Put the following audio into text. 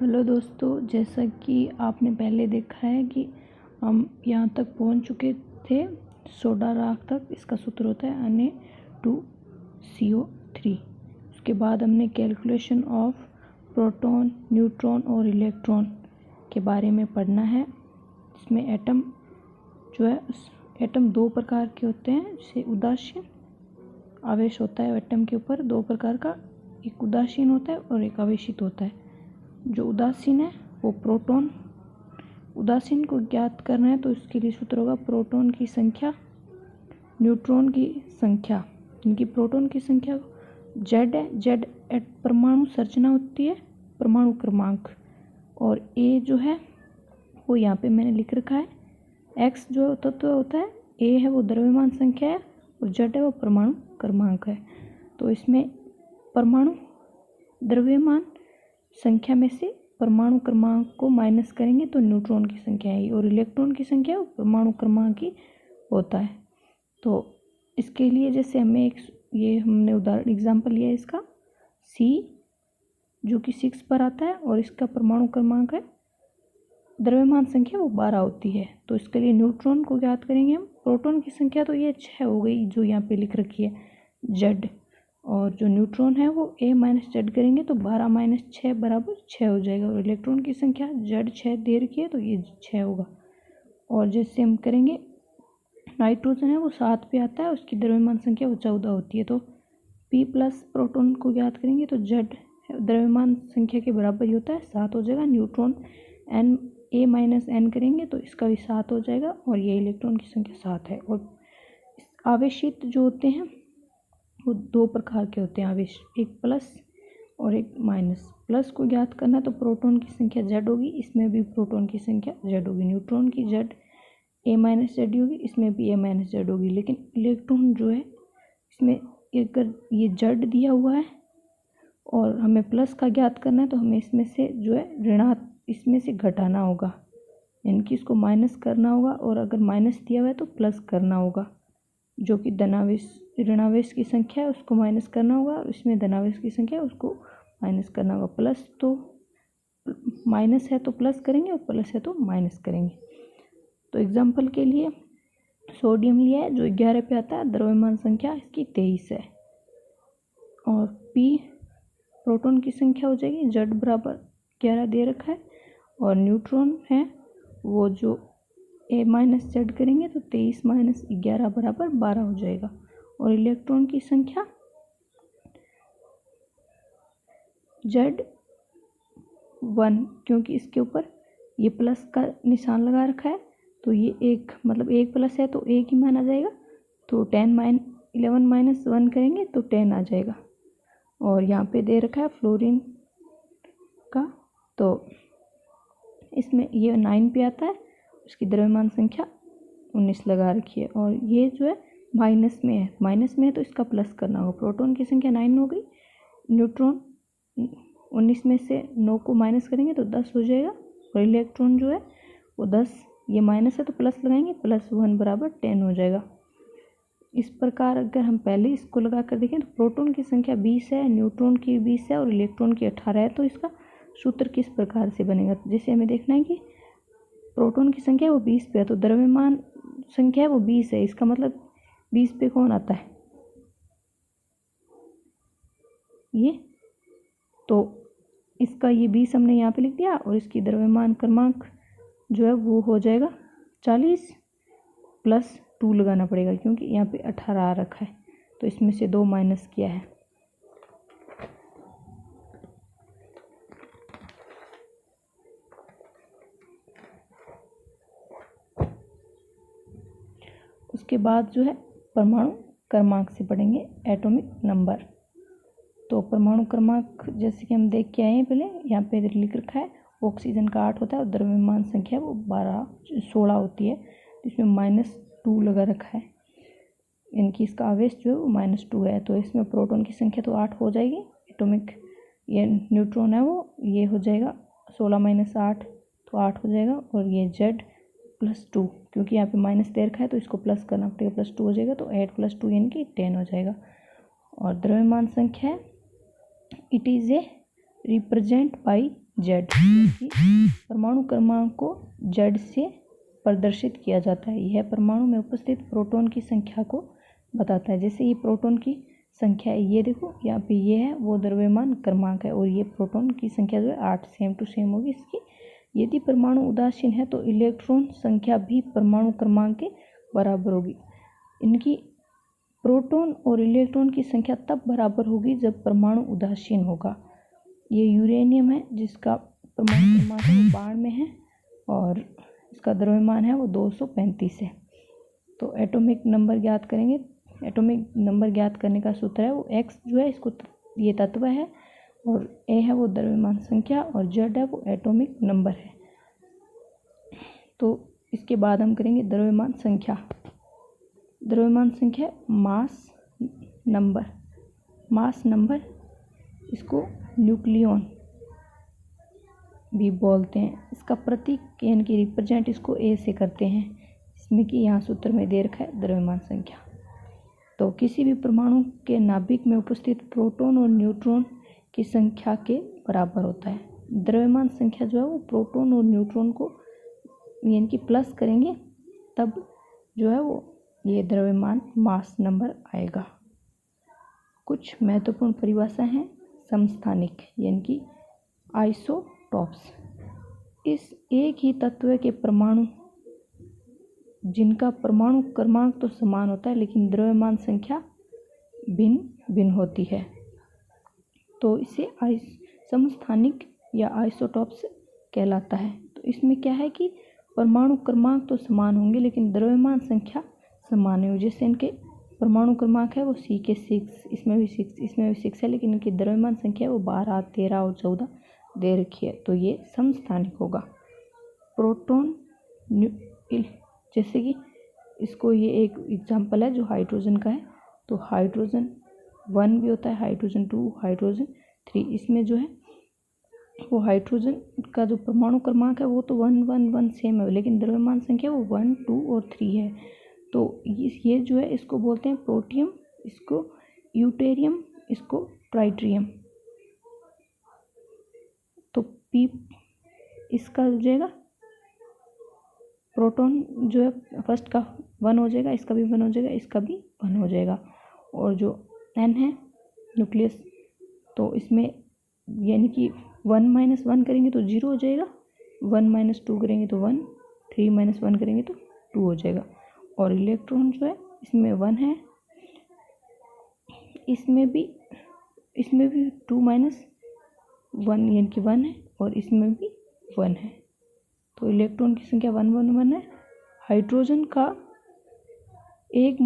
Hello दोस्तों, जैसा कि आपने पहले देखा है कि हम यहाँ तक पहुँच चुके थे सोडा राख तक। इसका सूत्र होता है Na2CO3। उसके बाद हमने कैलकुलेशन ऑफ प्रोटॉन, न्यूट्रॉन और इलेक्ट्रॉन के बारे में पढ़ना है। इसमें एटम जो है, एटम दो प्रकार के होते हैं। जैसे उदासीन आवेश होता है एटम के ऊपर दो प्रकार का, एक उदासीन होता है और एक आवेशित होता है। जो उदासीन है वो प्रोटॉन। उदासीन को ज्ञात करना है तो इसके लिए सूत्र होगा प्रोटॉन की संख्या न्यूट्रॉन की संख्या। इनकी प्रोटॉन की संख्या Z है। Z एट परमाणु संरचना होती है, परमाणु क्रमांक। और A जो है वो यहाँ पे मैंने लिख रखा है। X जो तत्व होता है, A है वो द्रव्यमान संख्या है और Z है वो परमाणु क्रमांक है। तो इसमें परमाणु द्रव्यमान संख्या में से परमाणु क्रमांक को माइनस करेंगे तो न्यूट्रॉन की संख्या है, और इलेक्ट्रॉन की संख्या परमाणु क्रमांक ही होता है। तो इसके लिए जैसे हमने हमने उदाहरण एग्जाम्पल लिया है इसका C जो कि 6 पर आता है और इसका परमाणु क्रमांक है, द्रव्यमान संख्या वो 12 होती है। तो इसके लिए न्यूट्रॉन को ज्ञात करेंगे हम। प्रोटॉन की संख्या तो ये 6 हो गई जो यहाँ पे लिख रखी है Z, और जो न्यूट्रॉन है वो A माइनस Z करेंगे तो 12 माइनस 6 बराबर 6 हो जाएगा। और इलेक्ट्रॉन की संख्या Z 6 दे रखी है तो ये 6 होगा। और जैसे हम करेंगे नाइट्रोजन है वो 7 पे आता है, उसकी द्रव्यमान संख्या वो 14 होती है। तो P प्लस प्रोटॉन को ज्ञात करेंगे तो Z द्रव्यमान संख्या के बराबर ही होता है, 7 हो जाएगा। Neutron N A minus N करेंगे तो इसका भी 7 हो जाएगा, और ये इलेक्ट्रॉन की संख्या 7 है। और आवेशित जो होते हैं वो दो प्रकार के होते हैं आवेश, एक प्लस और एक माइनस। प्लस को ज्ञात करना है तो प्रोटॉन की संख्या Z होगी, इसमें भी प्रोटॉन की संख्या Z होगी। न्यूट्रॉन की Z A माइनस Z होगी, इसमें भी A माइनस Z होगी। लेकिन इलेक्ट्रॉन जो है इसमें अगर ये Z दिया हुआ है और हमें प्लस का ज्ञात करना है तो हमें इसमें से जो है इसमें से घटाना होगा, यानी कि इसको माइनस करना होगा। और अगर माइनस दिया हुआ है तो प्लस करना होगा। जो कि धनावेश ऋणावेश की संख्या है उसको माइनस करना होगा, और इसमें धनावेश की संख्या है उसको माइनस करना होगा। प्लस तो माइनस है तो प्लस करेंगे और प्लस है तो माइनस करेंगे। तो एग्जांपल के लिए सोडियम लिया है जो 11 पे आता है, द्रव्यमान संख्या इसकी 23 है। और P प्रोटॉन की संख्या हो जाएगी, Z बराबर 11 दे रखा है। और न्यूट्रॉन है वो जो A माइनस Z करेंगे तो 23 माइनस 11 बराबर 12 हो जाएगा। और इलेक्ट्रॉन की संख्या Z1, क्योंकि इसके ऊपर ये प्लस का निशान लगा रखा है तो ये एक मतलब एक प्लस है तो एक ही माना जाएगा। तो 11 माइनस 1 करेंगे तो 10 आ जाएगा। और यहाँ पे दे रखा है फ्लोरीन का, तो इसमें ये 9 पे आता है, उसकी द्रव्यमान संख्या 19 लगा रखी है। और ये जो है माइनस में है तो इसका प्लस करना होगा। प्रोटॉन की संख्या 9 हो गई, न्यूट्रॉन 19 में से 9 को माइनस करेंगे तो 10 हो जाएगा। और इलेक्ट्रॉन जो है वो 10, ये माइनस है तो प्लस लगाएंगे, प्लस 1 बराबर 10 हो जाएगा। इस प्रकार अगर हम पहले इसको लगा कर देखें तो प्रोटॉन की संख्या 20 है, न्यूट्रॉन की 20 है और इलेक्ट्रॉन की 18 है। तो इसका सूत्र किस प्रकार से बनेगा, जैसे हमें देखना है कि प्रोटॉन की संख्या वो 20 पे है तो द्रव्यमान संख्या वो 20 है, इसका मतलब 20 पे कौन आता है, ये। तो इसका ये 20 हमने यहाँ पे लिख दिया, और इसकी द्रव्यमान क्रमांक जो है वो हो जाएगा 40 प्लस 2 लगाना पड़ेगा, क्योंकि यहाँ पे 18 आ रखा है तो इसमें से 2 माइनस किया है। उसके बाद जो है परमाणु क्रमांक से पढ़ेंगे, एटॉमिक नंबर। तो परमाणु क्रमांक जैसे कि हम देख के आए हैं पहले, यहाँ पे लिख रखा है ऑक्सीजन का 8 होता है और द्रव्यमान संख्या वो 16 होती है, इसमें -2 लगा रखा है, इनकी इसका आवेश जो है वो -2 है। तो इसमें प्रोटॉन की संख्या तो 8 हो जाएगी, एटॉमिक ये न्यूट्रॉन है वो ये हो जाएगा 16 माइनस 8 तो 8 हो जाएगा। और ये Z प्लस 2, क्योंकि यहाँ पे माइनस दे रखा है तो इसको प्लस करना पड़ेगा, प्लस 2 हो जाएगा तो 8 प्लस 2 यानी कि 10 हो जाएगा। और द्रव्यमान संख्या है, it is A represent by Z. परमाणु क्रमांक को जेड से प्रदर्शित किया जाता है। यह परमाणु में उपस्थित प्रोटॉन की संख्या को बताता है। जैसे ये प्रोटॉन की संख्या है, ये देखो यहाँ पे ये है वो द्रव्यमान क्रमांक है और ये प्रोटॉन की संख्या जो है 8 सेम टू सेम होगी इसकी। यदि परमाणु उदासीन है तो इलेक्ट्रॉन संख्या भी परमाणु क्रमांक के बराबर होगी। इनकी प्रोटॉन और इलेक्ट्रॉन की संख्या तब बराबर होगी जब परमाणु उदासीन होगा। ये यूरेनियम है जिसका परमाणु क्रमांक है वो 92 है और इसका द्रव्यमान है वो 235 है। तो एटॉमिक नंबर ज्ञात करेंगे। एटॉमिक नंबर ज्ञात करने का सूत्र है वो x जो है इसको ये तत्व है और a है वो द्रव्यमान संख्या और z है वो एटॉमिक नंबर है। तो इसके बाद हम करेंगे द्रव्यमान संख्या। द्रव्यमान संख्या मास नंबर। मास नंबर इसको न्यूक्लियॉन भी बोलते हैं। इसका प्रतीक यानी कि रिप्रेजेंट इसको ए से करते हैं, इसमें कि यहाँ सूत्र में दे रखा है द्रव्यमान संख्या। तो किसी भी परमाणु के नाभिक में उपस्थित प्रोटॉन और न्यूट्रॉन की संख्या के बराबर होता है। द्रव्यमान संख्या जो है वो प्रोटॉन और न्यूट्रॉन को यानी कि प्लस करेंगे तब जो है वो ये द्रव्यमान मास नंबर आएगा। कुछ महत्वपूर्ण परिभाषा हैं समस्थानिक यानी कि आइसोटॉप्स। इस एक ही तत्व के परमाणु जिनका परमाणु क्रमांक तो समान होता है लेकिन द्रव्यमान संख्या भिन्न भिन्न होती है तो इसे समस्थानिक या आइसोटॉप्स कहलाता है। तो इसमें क्या है कि परमाणु क्रमांक तो समान होंगे लेकिन द्रव्यमान संख्या समान नहीं होगी। जैसे इनके परमाणु क्रमांक है वो C के 6, इसमें भी 6, इसमें भी 6 है लेकिन इनकी द्रव्यमान संख्या वो 12, 13 और 14 दे रखी है तो ये समस्थानिक होगा। प्रोटॉन जैसे कि इसको ये एक एग्जांपल है जो हाइड्रोजन का है तो हाइड्रोजन 1 भी होता है, हाइड्रोजन 2, हाइड्रोजन 3। इसमें जो है वो हाइड्रोजन का जो परमाणु क्रमांक है वो तो 1, 1, 1 सेम है लेकिन द्रव्यमान संख्या वो 1, 2 और 3 है। तो ये जो है इसको बोलते हैं प्रोटियम, इसको यूटेरियम, इसको ट्राइटियम। तो पी इसका हो जाएगा प्रोटॉन जो है फर्स्ट का 1 हो जाएगा, इसका भी 1 हो जाएगा, इसका भी 1 हो जाएगा। और जो N है न्यूक्लियस तो इसमें यानी कि 1 - 1 करेंगे तो 0 हो जाएगा, 1 - 2 करेंगे तो 1, 3 - 1 करेंगे तो 2 हो जाएगा। और इलेक्ट्रॉन जो है इसमें 1 है, इसमें भी 2 - 1 यानी कि 1 है और इसमें भी 1 है। तो इलेक्ट्रॉन की संख्या 1, 1, 1 है। हाइड्रोजन का एक